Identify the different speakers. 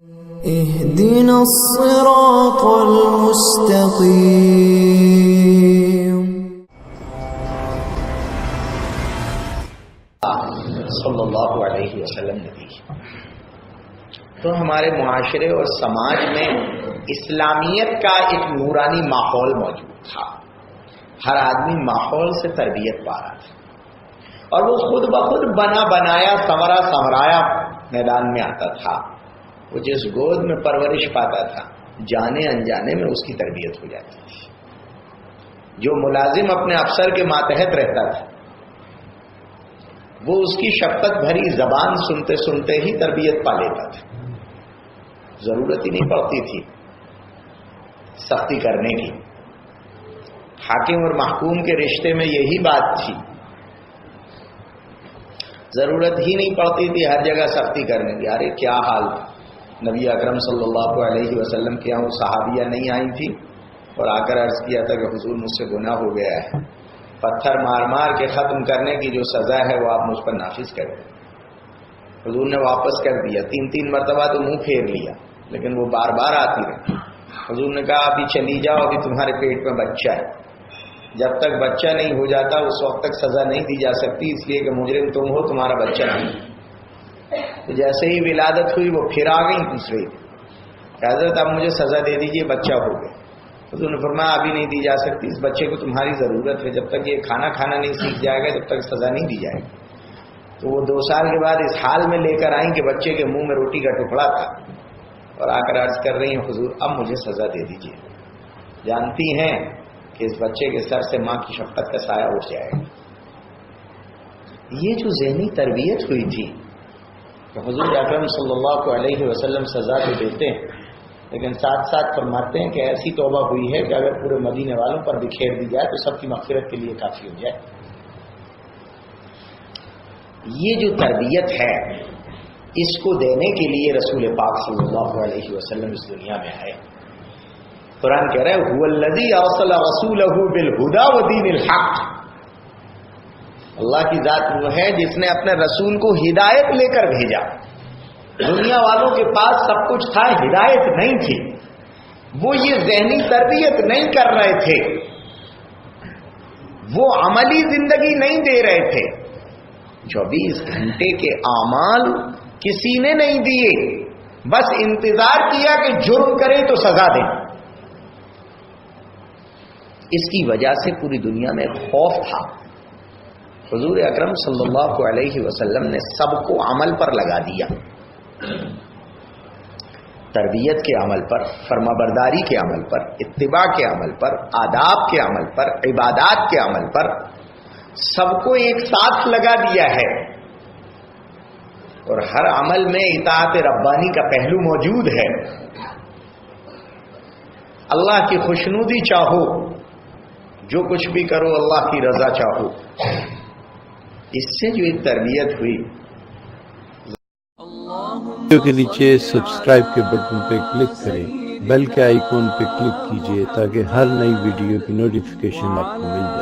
Speaker 1: اهدنا الصراط المستقيم
Speaker 2: صلی اللہ علیہ وسلم نبی۔ تو ہمارے معاشرے اور سماج میں اسلامیت کا ایک نورانی ماحول موجود تھا۔ ہر آدمی ماحول سے تربیت پا رہا تھا اور وہ خود بخود بنا بنایا سنورا سنورایا میدان میں آتا تھا۔ وہ جس گود میں پرورش پاتا تھا جانے انجانے میں اس کی تربیت ہو جاتی تھی۔ جو ملازم اپنے افسر کے ماتحت رہتا تھا وہ اس کی شفقت بھری زبان سنتے سنتے ہی تربیت پا لیتا تھا، ضرورت ہی نہیں پڑتی تھی سختی کرنے کی۔ حاکم اور محکوم کے رشتے میں یہی بات تھی، ضرورت ہی نہیں پڑتی تھی ہر جگہ سختی کرنے کی۔ ارے کیا حال نبی اکرم صلی اللہ علیہ وسلم کے یہاں وہ صحابیہ نہیں آئی تھی اور آ کر عرض کیا تھا کہ حضور مجھ سے گناہ ہو گیا ہے، پتھر مار مار کے ختم کرنے کی جو سزا ہے وہ آپ مجھ پر نافذ کر دیں۔ حضور نے واپس کر دیا، تین مرتبہ تو منہ پھیر لیا لیکن وہ بار بار آتی رہی۔ حضور نے کہا ابھی چلی جاؤ، ابھی تمہارے پیٹ میں بچہ ہے، جب تک بچہ نہیں ہو جاتا اس وقت تک سزا نہیں دی جا سکتی، اس لیے کہ مجرم تم ہو، تمہارا بچہ نہیں۔ تو جیسے ہی ولادت ہوئی وہ پھر آ گئی دوسرے، حضرت اب مجھے سزا دے دیجیے، بچہ ہو گیا۔ حضور نے فرمایا ابھی نہیں دی جا سکتی، اس بچے کو تمہاری ضرورت ہے، جب تک یہ کھانا نہیں سیکھ جائے گا جب تک سزا نہیں دی جائے گی۔ تو وہ 2 سال کے بعد اس حال میں لے کر آئیں کہ بچے کے منہ میں روٹی کا ٹکڑا تھا اور آ کر عرض کر رہی ہیں حضور اب مجھے سزا دے دیجیے، جانتی ہیں کہ اس بچے کے سر سے ماں کی شفقت کا سایہ اٹھ جائے گا۔ یہ جو ذہنی تربیت ہوئی تھی کہ حضور اکرم صلی اللہ علیہ وسلم سزا تو دیتے ہیں لیکن ساتھ ساتھ فرماتے ہیں کہ ایسی توبہ ہوئی ہے کہ اگر پورے مدینے والوں پر بکھیر دی جائے تو سب کی مغفرت کے لیے کافی ہو جائے۔ یہ جو تربیت ہے اس کو دینے کے لیے رسول پاک صلی اللہ علیہ وسلم اس دنیا میں آئے۔ قرآن کہہ رہا ہے هو الذی ارسل رسولہ بالہدی ودین الحق، اللہ کی ذات وہ ہے جس نے اپنے رسول کو ہدایت لے کر بھیجا۔ دنیا والوں کے پاس سب کچھ تھا، ہدایت نہیں تھی، وہ یہ ذہنی تربیت نہیں کر رہے تھے، وہ عملی زندگی نہیں دے رہے تھے۔ 24 گھنٹے کے اعمال کسی نے نہیں دیے، بس انتظار کیا کہ جرم کریں تو سزا دیں۔ اس کی وجہ سے پوری دنیا میں خوف تھا۔ حضور اکرم صلی اللہ علیہ وسلم نے سب کو عمل پر لگا دیا، تربیت کے عمل پر، فرما برداری کے عمل پر، اتباع کے عمل پر، آداب کے عمل پر، عبادات کے عمل پر، سب کو ایک ساتھ لگا دیا ہے۔ اور ہر عمل میں اطاعت ربانی کا پہلو موجود ہے۔ اللہ کی خوشنودی چاہو، جو کچھ بھی کرو اللہ کی رضا چاہو۔ اس سے جو ایک تربیت ہوئی۔
Speaker 3: ویڈیو کے نیچے سبسکرائب کے بٹن پہ کلک کریں، بیل کے آئیکن پہ کلک کیجیے تاکہ ہر نئی ویڈیو کی نوٹیفیکیشن آپ کو مل جائے۔